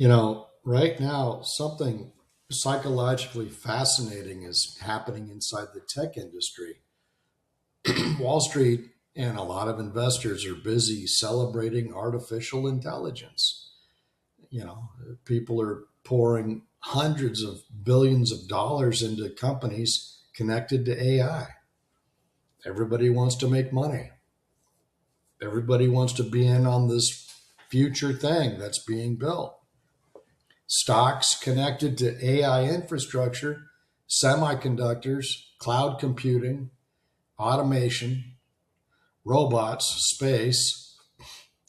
Right now, something psychologically fascinating is happening inside the tech industry. Wall Street and a lot of investors are busy celebrating artificial intelligence. You know, people are pouring hundreds of billions of dollars into companies connected to AI. Everybody wants to make money. Everybody wants to be in on this future thing that's being built. Stocks connected to AI infrastructure, semiconductors, cloud computing, automation, robots, space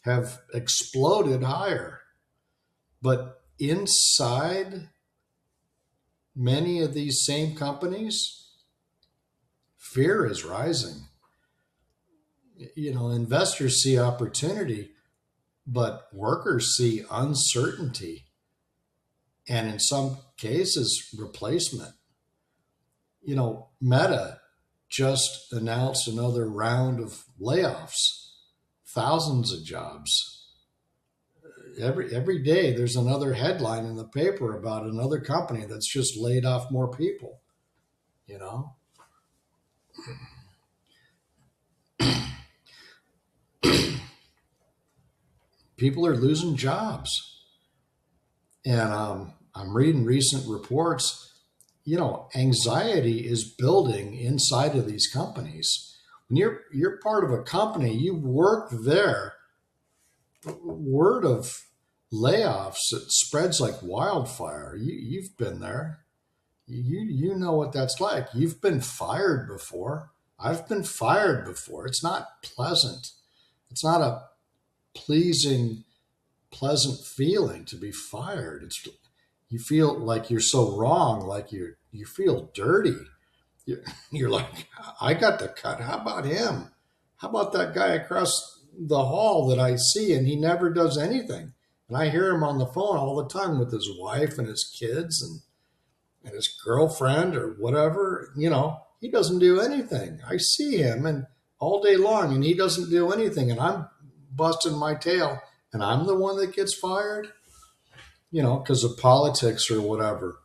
have exploded higher. But inside many of these same companies, fear is rising. Investors see opportunity, but workers see uncertainty and in some cases, replacement. Meta just announced another round of layoffs, thousands of jobs. Every day there's another headline in the paper about another company that's just laid off more people, you know. People are losing jobs. And I'm reading recent reports. Anxiety is building inside of these companies. When you're part of a company, you work there. Word of layoffs, it spreads like wildfire. You've been there. You know what that's like. You've been fired before. I've been fired before. It's not pleasant. It's not a pleasing, pleasant feeling to be fired. You feel like you're so wrong, like you feel dirty. You're like, I got the cut. How about him? How about that guy across the hall that I see and he never does anything? And I hear him on the phone all the time with his wife and his kids and his girlfriend or whatever. He doesn't do anything. I see him and all day long and he doesn't do anything. And I'm busting my tail and I'm the one that gets fired, because of politics or whatever.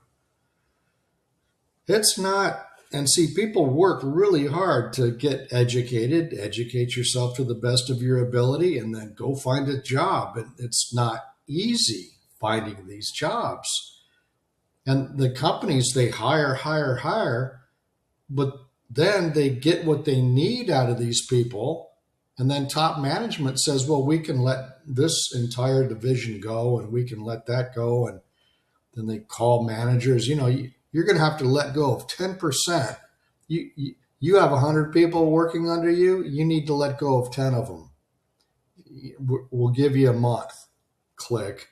It's not. And see, people work really hard to get educated, educate yourself to the best of your ability, and then go find a job. And it's not easy finding these jobs. And the companies, they hire, but then they get what they need out of these people. And then top management says, well, we can let this entire division go and we can let that go. And then they call managers, you're going to have to let go of 10%. You have 100 people working under you. You need to let go of 10 of them. We'll give you a month. Click.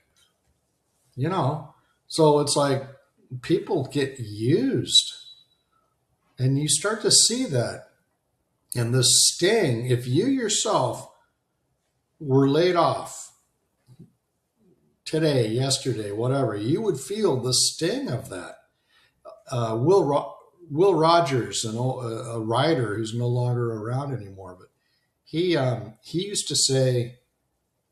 So it's like people get used. And you start to see that. And the sting, if you yourself were laid off today, yesterday, whatever, you would feel the sting of that. Will Rogers, a writer who's no longer around anymore, but he used to say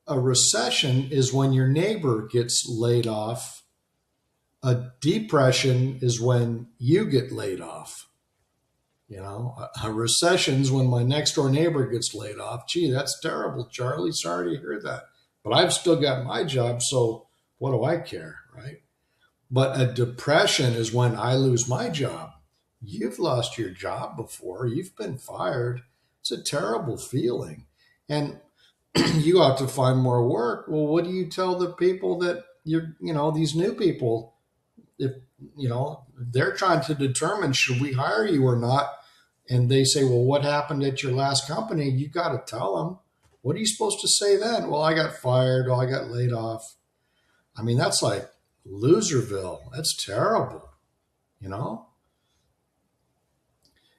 a recession is when your neighbor gets laid off. A depression is when you get laid off. A recession's when my next door neighbor gets laid off. Gee, that's terrible, Charlie. Sorry to hear that. But I've still got my job, so what do I care, right? But a depression is when I lose my job. You've lost your job before. You've been fired. It's a terrible feeling. And you ought to find more work. Well, what do you tell the people that these new people, if, they're trying to determine, should we hire you or not? And they say, well, what happened at your last company? You got to tell them. What are you supposed to say then? Well, I got fired. Well, I got laid off. I mean, that's like Loserville. That's terrible,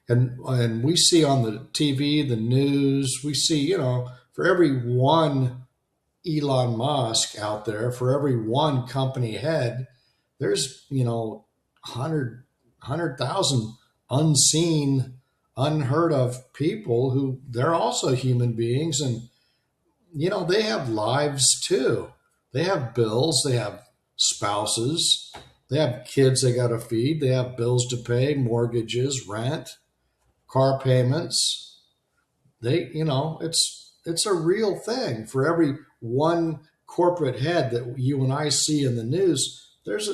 And we see on the TV, the news, we see, for every one Elon Musk out there, for every one company head, there's, 100,000 unseen, unheard of people who they're also human beings. And, they have lives too. They have bills. They have spouses. They have kids they got to feed. They have bills to pay, mortgages, rent, car payments. It's a real thing. For every one corporate head that you and I see in the news, there's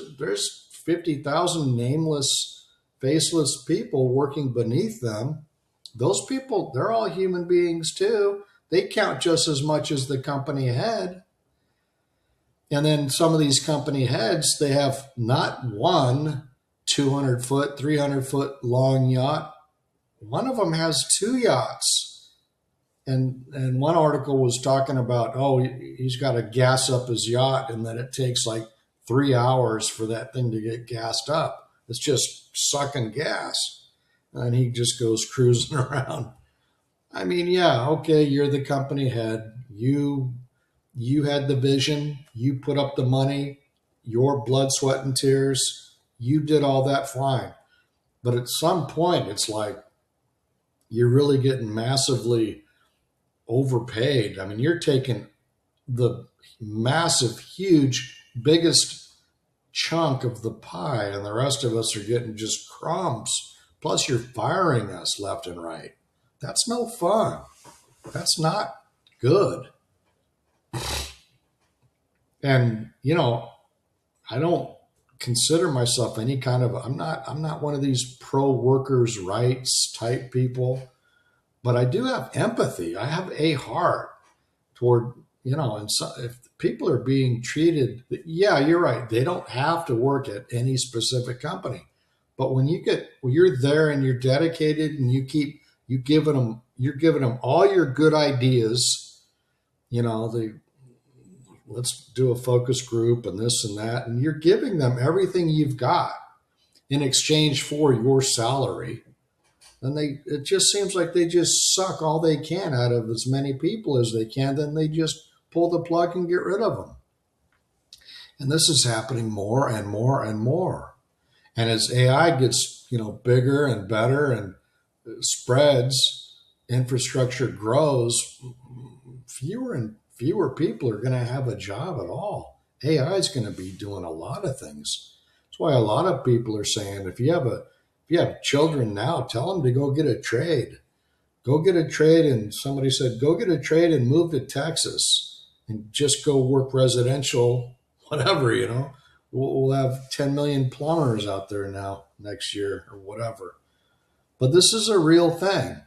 50,000 nameless, faceless people working beneath them. Those people, they're all human beings too. They count just as much as the company head. And then some of these company heads, they have not one 200-foot, 300-foot long yacht. One of them has two yachts. And one article was talking about, he's got to gas up his yacht, and then it takes like 3 hours for that thing to get gassed up. It's just sucking gas. And he just goes cruising around. I mean, yeah, okay, you're the company head. You had the vision. You put up the money, your blood, sweat, and tears. You did all that fine. But at some point, it's like you're really getting massively overpaid. I mean, you're taking the massive, huge, biggest chunk of the pie, and the rest of us are getting just crumbs. Plus, you're firing us left and right. That's no fun. That's not good. And, I don't consider myself any kind of, I'm not one of these pro workers' rights type people, but I do have empathy. I have a heart toward, and so if people are being treated, yeah, you're right. They don't have to work at any specific company. But when you're there and you're dedicated and you're giving them all your good ideas, let's do a focus group and this and that, and you're giving them everything you've got in exchange for your salary. And it just seems like they just suck all they can out of as many people as they can. Then they just pull the plug and get rid of them. And this is happening more and more and more. And as AI gets, bigger and better and spreads, infrastructure grows, fewer and fewer people are going to have a job at all. AI is going to be doing a lot of things. That's why a lot of people are saying, if you have children now, tell them to go get a trade. Go get a trade. And somebody said, go get a trade and move to Texas and just go work residential, whatever, We'll have 10 million plumbers out there now next year or whatever. But this is a real thing,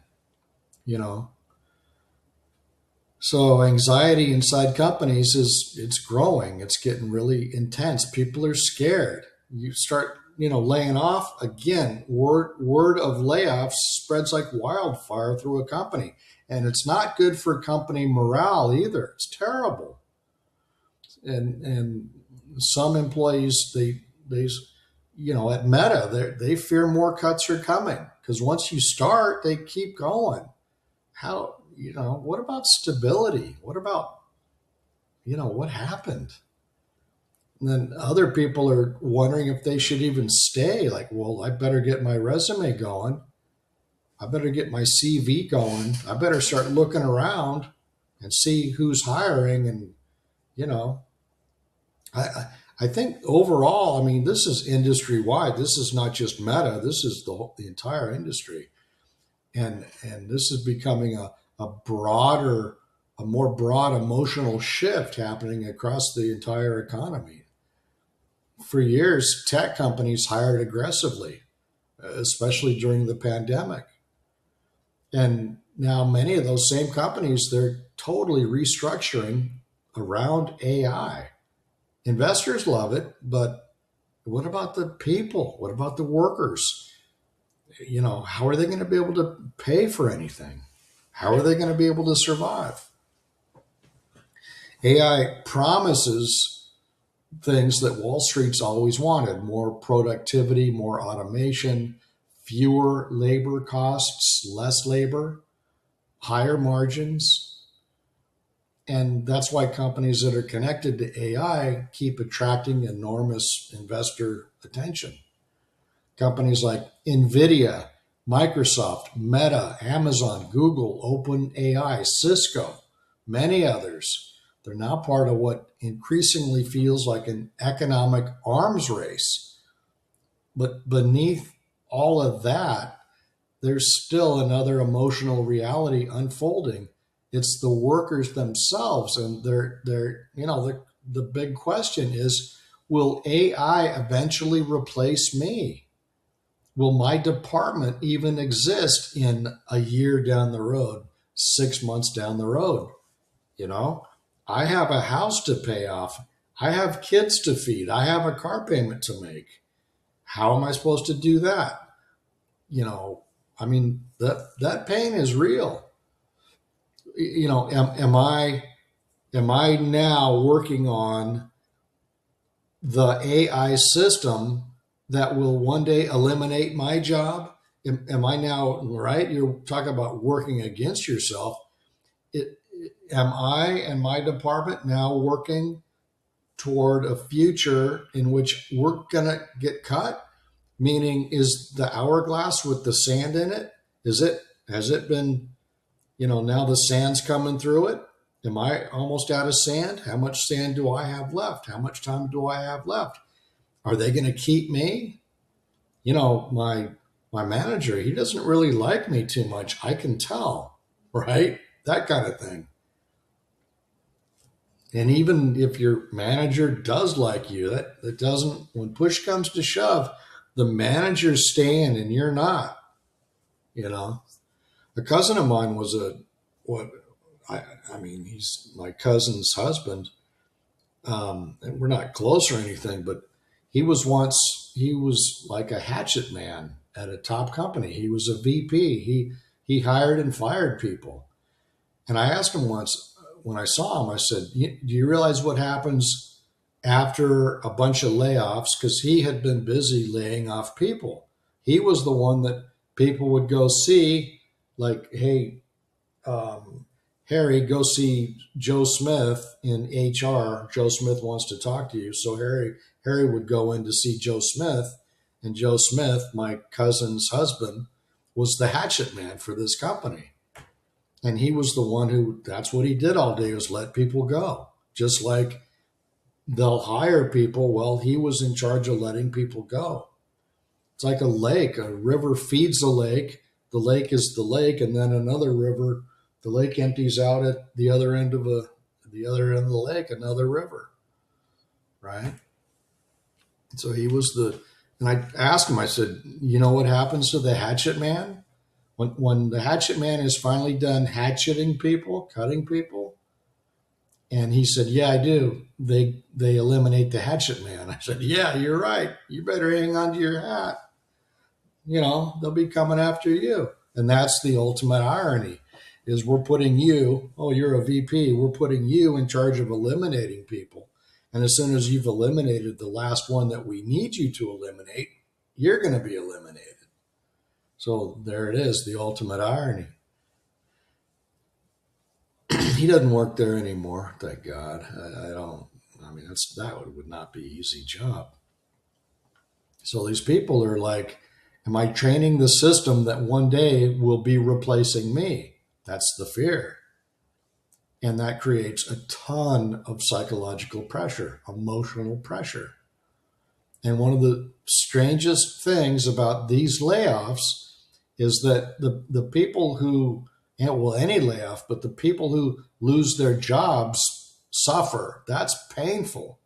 So anxiety inside companies it's growing. It's getting really intense. People are scared. You start, laying off again. Word of layoffs spreads like wildfire through a company, and it's not good for company morale either. It's terrible. And some employees they at Meta they fear more cuts are coming because once you start, they keep going. How? What about stability? What about, what happened? And then other people are wondering if they should even stay. Like, well, I better get my resume going. I better get my CV going. I better start looking around and see who's hiring. And, I think overall, this is industry wide. This is not just Meta. This is the entire industry. And this is becoming a more broad emotional shift happening across the entire economy. For years, tech companies hired aggressively, especially during the pandemic. And now many of those same companies, they're totally restructuring around AI. Investors love it, but what about the people? What about the workers? How are they going to be able to pay for anything? How are they going to be able to survive? AI promises things that Wall Street's always wanted: more productivity, more automation, fewer labor costs, less labor, higher margins. And that's why companies that are connected to AI keep attracting enormous investor attention. Companies like NVIDIA, Microsoft, Meta, Amazon, Google, OpenAI, Cisco, many others. They're now part of what increasingly feels like an economic arms race. But beneath all of that, there's still another emotional reality unfolding. It's the workers themselves, and the big question is, will AI eventually replace me? Will my department even exist in a year down the road, 6 months down the road? You know, I have a house to pay off. I have kids to feed. I have a car payment to make. How am I supposed to do that? You know, I mean, that pain is real. You know, am I now working on the AI system that will one day eliminate my job? Am I now, right? You're talking about working against yourself. Am I and my department now working toward a future in which we're going to get cut? Meaning, is the hourglass with the sand in it? Has it been, now the sand's coming through it? Am I almost out of sand? How much sand do I have left? How much time do I have left? Are they going to keep me? My manager, he doesn't really like me too much. I can tell, right? That kind of thing. And even if your manager does like you, that doesn't, when push comes to shove, the manager's staying and you're not. A cousin of mine was he's my cousin's husband. And we're not close or anything, but he was like a hatchet man at a top company. He was a VP. He hired and fired people. And I asked him once when I saw him, I said, do you realize what happens after a bunch of layoffs? Because he had been busy laying off people. He was the one that people would go see, like, hey, Harry, go see Joe Smith in HR. Joe Smith wants to talk to you. So Harry would go in to see Joe Smith, and Joe Smith, my cousin's husband, was the hatchet man for this company. And he was the one that's what he did all day, was let people go. Just like they'll hire people. Well, he was in charge of letting people go. It's like a lake. A river feeds a lake. The lake is the lake, and then another river, the lake empties out at the other end of the lake, another river, right? So he was and I asked him, I said, you know what happens to the hatchet man? When the hatchet man is finally done hatcheting people, cutting people, and he said, yeah, I do. They eliminate the hatchet man. I said, yeah, you're right. You better hang on to your hat. They'll be coming after you. And that's the ultimate irony, is we're putting you, oh, you're a VP, we're putting you in charge of eliminating people. And as soon as you've eliminated the last one that we need you to eliminate, you're going to be eliminated. So there it is, the ultimate irony. He doesn't work there anymore, thank God. That would not be an easy job. So these people are like, am I training the system that one day will be replacing me? That's the fear. And that creates a ton of psychological pressure, emotional pressure. And one of the strangest things about these layoffs is that the people who, any layoff, but the people who lose their jobs suffer. That's painful.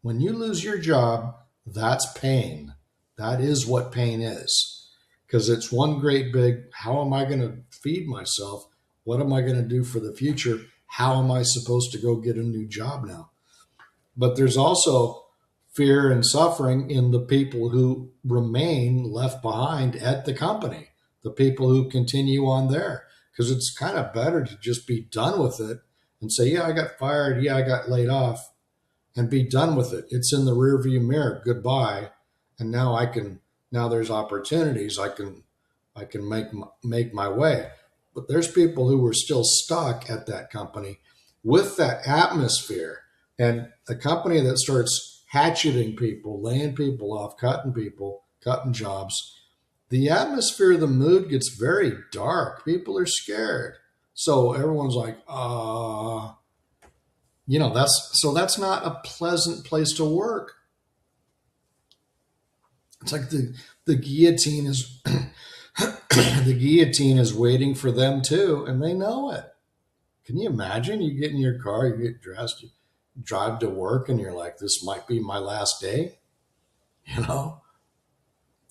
When you lose your job, that's pain. That is what pain is. Because it's one great big, how am I going to feed myself? What am I going to do for the future? How am I supposed to go get a new job now? But there's also fear and suffering in the people who remain left behind at the company, the people who continue on there. Because it's kind of better to just be done with it and say, yeah, I got fired. Yeah, I got laid off, and be done with it. It's in the rearview mirror. Goodbye. And now there's opportunities. I can make my way. But there's people who are still stuck at that company with that atmosphere. And a company that starts hatcheting people, laying people off, cutting jobs, the atmosphere, the mood gets very dark. People are scared. So everyone's like, That's not a pleasant place to work. It's like the guillotine is the guillotine is waiting for them too, and they know it. Can you imagine? You get in your car, you get dressed, you drive to work, and you're like, "This might be my last day," you know.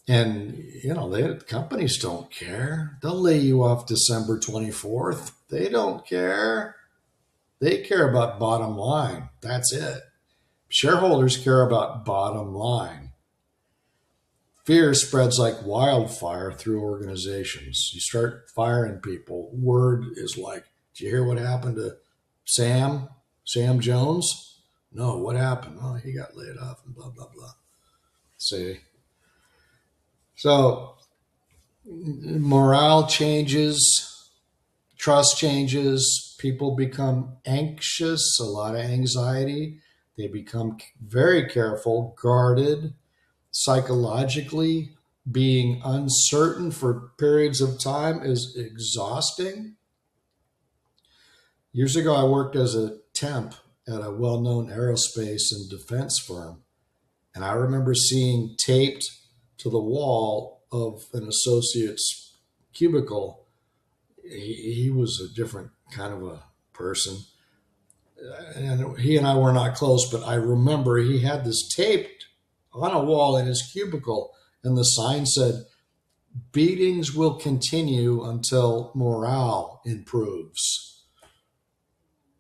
And the companies don't care. They'll lay you off December 24th. They don't care. They care about bottom line. That's it. Shareholders care about bottom line. Fear spreads like wildfire through organizations. You start firing people. Word is like, did you hear what happened to Sam? Sam Jones? No, what happened? Oh, he got laid off and blah, blah, blah. See? So morale changes, trust changes, people become anxious, a lot of anxiety. They become very careful, guarded, psychologically. Being uncertain for periods of time is exhausting. Years ago, I worked as a temp at a well known aerospace and defense firm. And I remember seeing taped to the wall of an associate's cubicle. He was a different kind of a person. And he and I were not close, but I remember he had this taped on a wall in his cubicle. And the sign said, "Beatings will continue until morale improves."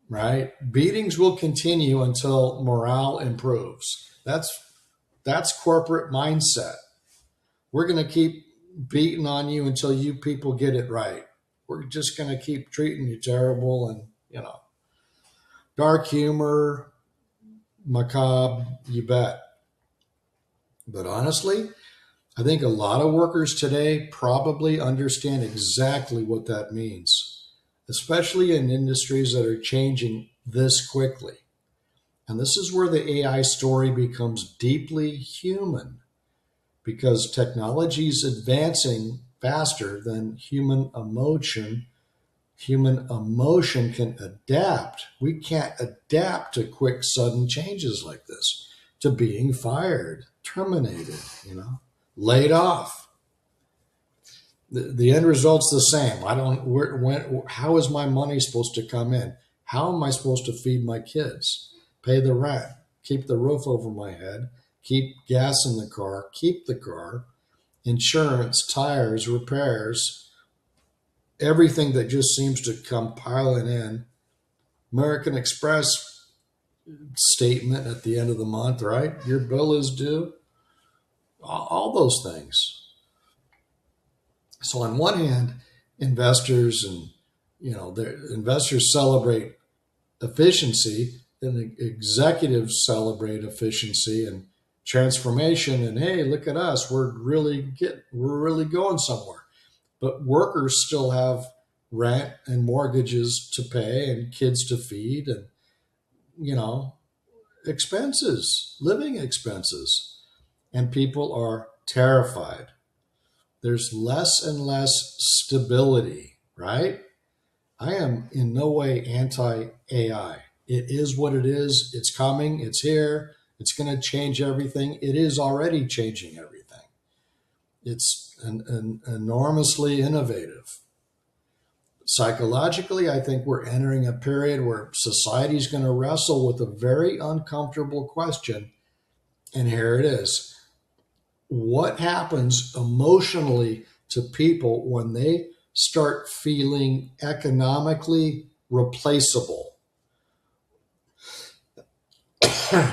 Right? Beatings will continue until morale improves. That's corporate mindset. We're going to keep beating on you until you people get it right. We're just going to keep treating you terrible and, dark humor, macabre, you bet. But honestly, I think a lot of workers today probably understand exactly what that means, especially in industries that are changing this quickly. And this is where the AI story becomes deeply human, because technology is advancing faster than human emotion. Human emotion can adapt. We can't adapt to quick, sudden changes like this, to being fired, terminated, laid off. The end result's the same. How is my money supposed to come in? How am I supposed to feed my kids, pay the rent, keep the roof over my head, keep gas in the car, keep the car, insurance, tires, repairs, everything that just seems to come piling in. American Express statement at the end of the month, right? Your bill is due. All those things. So on one hand, investors and the investors celebrate efficiency, and the executives celebrate efficiency and transformation. And hey, look at us, we're really going somewhere. But workers still have rent and mortgages to pay and kids to feed and expenses, living expenses, and people are terrified. There's less and less stability, right? I am in no way anti-AI. It is what it is. It's coming. It's here. It's going to change everything. It is already changing everything. It's enormously innovative. Psychologically, I think we're entering a period where society is going to wrestle with a very uncomfortable question. And here it is. What happens emotionally to people when they start feeling economically replaceable?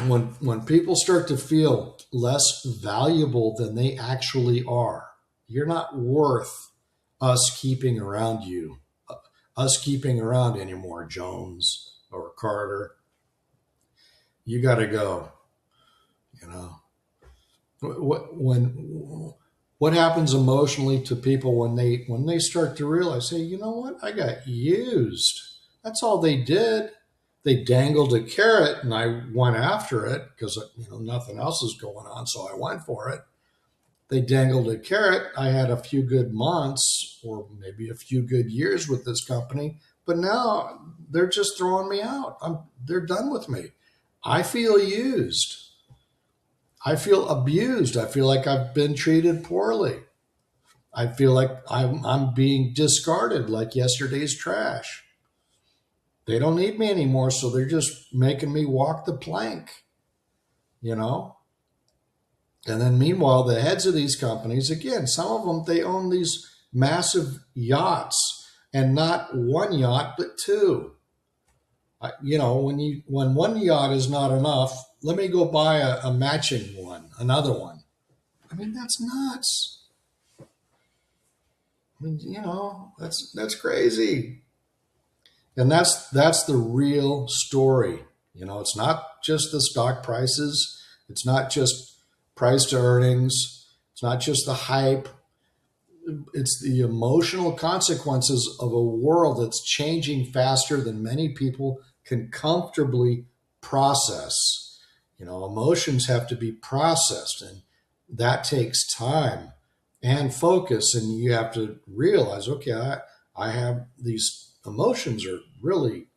When people start to feel less valuable than they actually are, you're not worth us keeping around anymore, Jones or Carter. You got to go. What happens emotionally to people when they start to realize, hey, you know what? I got used. That's all they did. They dangled a carrot and I went after it because nothing else is going on, so I went for it. They dangled a carrot. I had a few good months or maybe a few good years with this company, but now they're just throwing me out. They're done with me. I feel used. I feel abused. I feel like I've been treated poorly. I feel like I'm being discarded like yesterday's trash. They don't need me anymore, so they're just making me walk the plank, you know? And then meanwhile, the heads of these companies, again, some of them, they own these massive yachts, and not one yacht, but two. When one yacht is not enough, let me go buy a matching one, another one. I mean, that's nuts. I mean, that's crazy. And that's the real story. It's not just the stock prices. It's not just price to earnings. It's not just the hype. It's the emotional consequences of a world that's changing faster than many people can comfortably process. Emotions have to be processed, and that takes time and focus. And you have to realize, okay, I have these emotions are really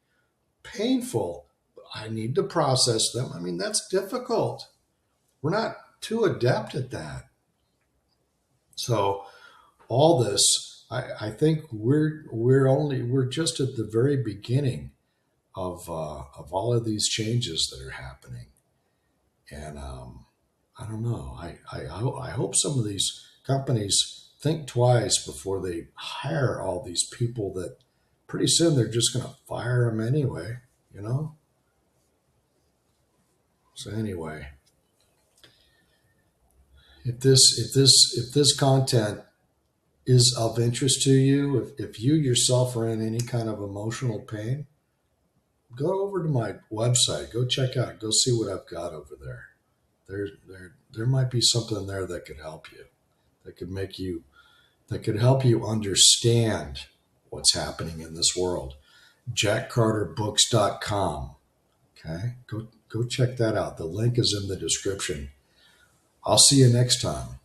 painful. I need to process them. I mean, that's difficult. We're not too adept at that. So all this, I think we're just at the very beginning of all of these changes that are happening. And I don't know. I hope some of these companies think twice before they hire all these people that pretty soon they're just going to fire them anyway. So anyway, if this content is of interest to you, if you yourself are in any kind of emotional pain, go over to my website. Go check out. Go see what I've got over there. There might be something there that could help you, that could help you understand what's happening in this world. JackCarterBooks.com. Okay, go check that out. The link is in the description. I'll see you next time.